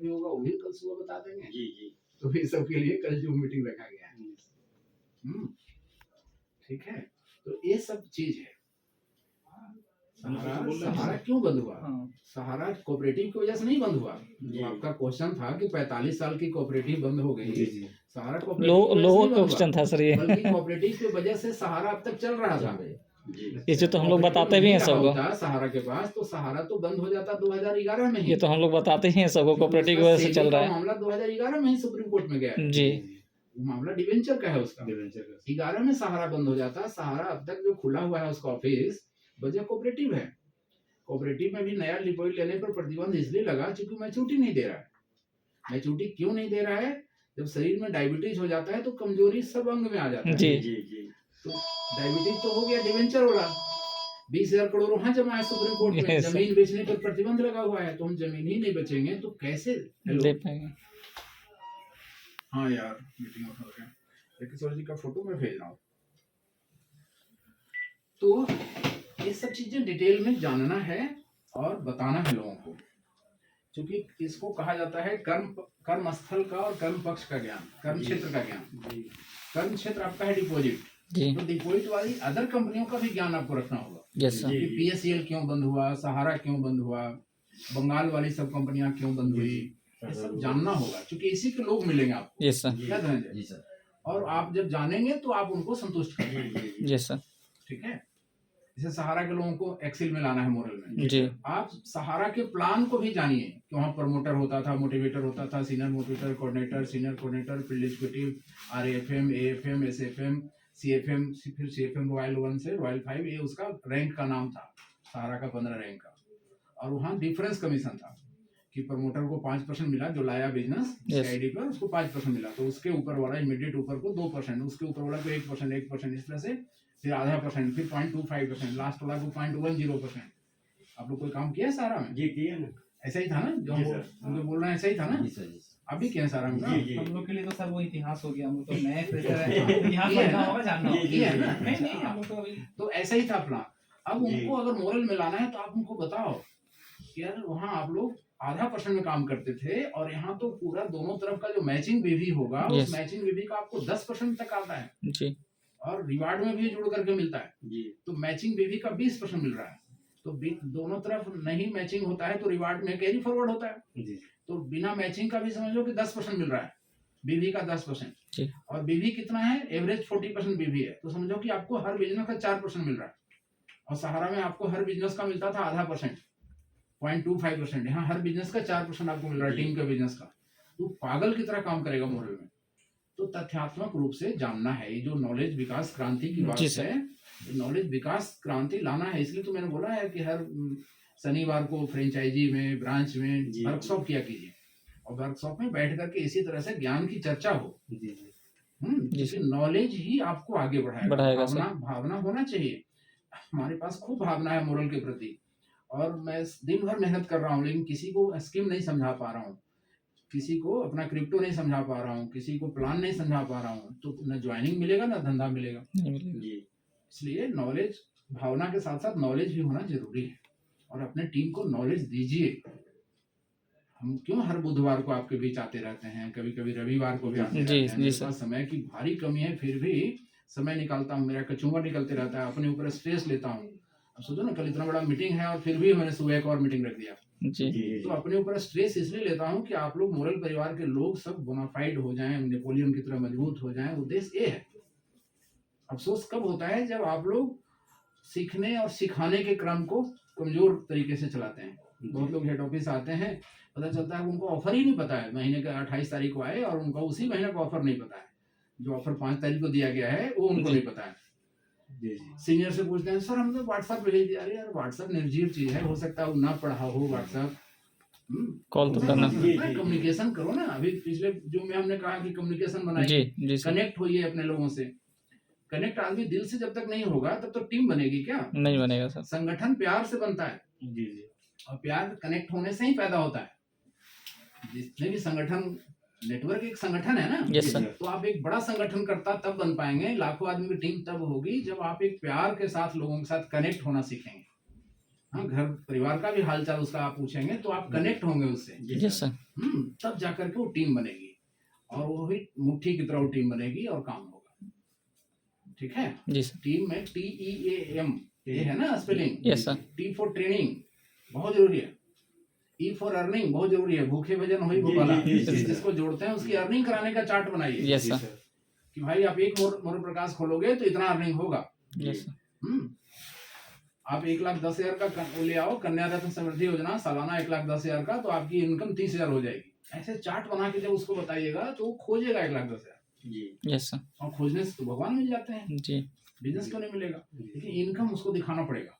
भी होगा वो भी कल सुबह बता देंगे। जी जी। तो ये सब के लिए कल जूम मीटिंग रखा गया है। ठीक है, तो ये सब चीज है। सहारा क्यों बंद हुआ? सहारा कोऑपरेटिव की वजह से नहीं बंद हुआ। जो आपका क्वेश्चन था कि 45 साल की कोऑपरेटिव बंद हो गई, सहारा लोगों का क्वेश्चन था सर ये, बल्कि कोऑपरेटिव की वजह से सहारा अब तक चल रहा था। ये तो हम लोग बताते भी हैं सबको। सहारा के पास तो सहारा तो बंद हो जाता 2011 में ही। ये तो हम लोग बताते हैं सबको, कोऑपरेटिव की वजह से चल रहा है। मामला 2011 में ही सुप्रीम कोर्ट में गया जी। वो मामला डिवेंचर का है उसका। 11 में सहारा बंद हो जाता। सहारा अब तक जो खुला हुआ है उसका ऑफिस वजह कोऑपरेटिव है। कोऑपरेटिव में भी नया डिपॉजिट लेने पर प्रतिबंध इसलिए लगा क्योंकि मैच्योरिटी नहीं दे रहा है। मैच्योरिटी क्यों नहीं दे रहा है? जब शरीर में डायबिटीज हो जाता है तो कमजोरी सब अंग में आ जाता है। जी जी जी। तो डायबिटीज तो हो गया, डिवेंचर वाला 20,000 करोड़ वहां जमा है सुप्रीम कोर्ट में। जमीन बेचने पर प्रतिबंध लगा हुआ है, तो हम जमीन ही नहीं बेचेंगे तो कैसे दे पाएंगे? हाँ यार मीटिंग हो गया, लेकिन सर जी का फोटो मैं भेज रहा हूँ। तो ये सब चीजें डिटेल में जानना है और बताना है लोगों को, क्योंकि इसको कहा जाता है कर्म स्थल का और कर्म पक्ष का ज्ञान, कर्म क्षेत्र का ज्ञान। कर्म क्षेत्र आपका है डिपॉजिट, तो डिपॉजिट वाली अदर कंपनियों का भी ज्ञान आपको रखना होगा। Yes sir. PSEL क्यों बंद हुआ, सहारा क्यों बंद हुआ, बंगाल वाली सब कंपनियां क्यों बंद हुई, ये सब जानना होगा, क्योंकि इसी के लोग मिलेंगे आपको। Yes sir. क्या धनंजय जी सर? और आप जब जानेंगे तो आप उनको संतुष्ट करेंगे। Yes sir. ठीक है, जैसे सहारा के लोगों को एक्सेल में लाना है, मोरल में। जी। आप सहारा के प्लान को भी जानिए कि वहाँ प्रमोटर होता था, मोटिवेटर होता था, senior motivator, coordinator, senior coordinator, field executive, RAFM, AFM, SFM, CFM, फिर CFM रॉयल 1 से रॉयल 5, ये उसका रैंक का नाम था। सहारा का 15 रैंक का। और वहाँ डिफरेंस कमीशन था कि प्रमोटर को 5% मिला जो लाया बिजनेस आईडी पर, उसको 5% मिला, तो उसके ऊपर वाला इमीडिएट ऊपर को 2%, उसके ऊपर वाला को 1%, इस तरह से, फिर आधा %, फिर 0.25%, लास्ट वाला को 0.10%। आप लोग कोई काम किया है सारा में? जी किया ना। ऐसा ही था ना जो हम बोल रहे हैं, ऐसा ही था ना? जी सर। आप भी किया सारा में? हम लोग के लिए तो सर वो इतिहास हो गया, हम लोग तो नए फ्रेशर है, इतिहास पढ़ना होगा, जानना होगा। नहीं हम लोग तो ऐसा ही था प्लान। अब उनको अगर मोरल में लाना है तो आप उनको बताओ कि यार वहाँ आप लोग आधा % में काम करते थे और यहाँ तो पूरा दोनों तरफ का जो मैचिंग विधि होगा, उस मैचिंग विधि का आपको 10% तक आता है जी। और रिवार्ड में भी जुड़ करके मिलता है जी। तो मैचिंग विधि का 20% मिल रहा है। तो दोनों तरफ नहीं मैचिंग होता है तो रिवार्ड में कैरी फॉरवर्ड होता है जी। तो बिना मैचिंग का भी समझ लो कि 10% मिल रहा है, बीवी का 10%। और बीवी कितना है? एवरेज 40% बीवी है, तो समझो कि आपको हर बिजनेस का 4% मिल रहा है। और सहारा में आपको हर बिजनेस का मिलता था आधा %, 0.25%। यहाँ हर बिजनेस का 4% आपको मिल रहा है, टीम का बिजनेस का। तो पागल की तरह काम करेगा मॉडल में। तो तथ्यात्मक रूप से जानना है, ये जो नॉलेज विकास क्रांति की बात है, नॉलेज विकास क्रांति लाना है। इसलिए तो मैंने बोला है कि हर शनिवार को फ्रेंचाइजी में, ब्रांच में वर्कशॉप किया कीजिए, और वर्कशॉप में बैठ करके इसी तरह से ज्ञान की चर्चा हो। जिससे नॉलेज ही आपको आगे बढ़ाएगा। भावना होना चाहिए। हमारे पास खूब भावना है मोरल के प्रति, और मैं दिन भर मेहनत कर रहा हूँ, लेकिन किसी को स्कीम नहीं समझा पा रहा हूँ, किसी को अपना क्रिप्टो नहीं समझा पा रहा हूँ, किसी को प्लान नहीं समझा पा रहा हूँ, तो न ज्वाइनिंग मिलेगा ना धंधा मिलेगा। इसलिए नॉलेज, भावना के साथ साथ नॉलेज भी होना जरूरी है, और अपने टीम को नॉलेज दीजिए। हम क्यों हर बुधवार को आपके बीच आते रहते हैं, कभी कभी रविवार को भी आते रहते हैं। मेरे पास समय की भारी कमी है, फिर भी समय निकालता हूँ, मेरा कचूंगा निकलते रहता है, अपने ऊपर स्ट्रेस लेता हूँ। अब सोचो ना, कल इतना बड़ा मीटिंग है और फिर भी मैंने सुबह एक और मीटिंग रख दिया जी। तो अपने ऊपर स्ट्रेस इसलिए लेता हूँ कि आप लोग मोरल परिवार के लोग सब बोनाफाइड हो जाएं, नेपोलियन की तरह मजबूत हो जाएं, उद्देश्य ये है। अफसोस कब होता है? जब आप लोग सीखने और सिखाने के क्रम को कमजोर तरीके से चलाते हैं। बहुत लोग हेड ऑफिस आते हैं, पता चलता है उनको ऑफर ही नहीं पता है, महीने का 28 तारीख को आए और उनको उसी महीने का ऑफर नहीं पता है, जो ऑफर 5 तारीख को दिया गया है वो उनको नहीं पता है। सीनियर से पूछते हैं, सर हमने व्हाट्सएप भेज दिया। अरे यार व्हाट्सएप निर्जीव चीज है, हो सकता है ना पढ़ा हो व्हाट्सएप, कॉल तो करना, कम्युनिकेशन करो ना। अभी पिछले जो में हमने कहा कि कम्युनिकेशन बनाइए, कनेक्ट होइए अपने लोगों से। कनेक्ट आदमी दिल से जब तक नहीं होगा तब तो टीम बनेगी क्या? नहीं बनेगा सर। संगठन प्यार से बनता है जी, और प्यार कनेक्ट होने से ही पैदा होता है। जितने भी संगठन, नेटवर्क एक संगठन है ना। Yes sir. तो आप एक बड़ा संगठन करता तब बन पाएंगे, लाखों आदमी की टीम तब होगी जब आप एक प्यार के साथ लोगों के साथ कनेक्ट होना सीखेंगे। हाँ, घर परिवार का भी हालचाल उसका आप पूछेंगे तो आप कनेक्ट होंगे उससे। Yes sir. तब जाकर के वो टीम बनेगी और वो भी मुट्ठी की तरह वो टीम बनेगी और काम होगा। ठीक है, जी सर। टीम में TEAM ये है ना spelling. Yes sir. T for training बहुत जरूरी है, E फॉर अर्निंग बहुत जरूरी है। भूखे भजन वही भूखला, जिसको जोड़ते हैं उसकी अर्निंग कराने का चार्ट बनाइए। Yes sir. कि भाई आप एक मोर प्रकाश खोलोगे तो इतना अर्निंग होगा। Yes sir. आप 1,10,000 का वो ले आओ, कन्या रत्न समृद्धि योजना सालाना 1,10,000 का, तो आपकी इनकम 30,000 हो जाएगी। ऐसे चार्ट बना के जब उसको बताइएगा तो वो खोजेगा 1,10,000। Yes sir. और खोजने से तो भगवान मिल जाते हैं, जी। बिजनेस क्यों नहीं मिलेगा? लेकिन इनकम उसको दिखाना पड़ेगा।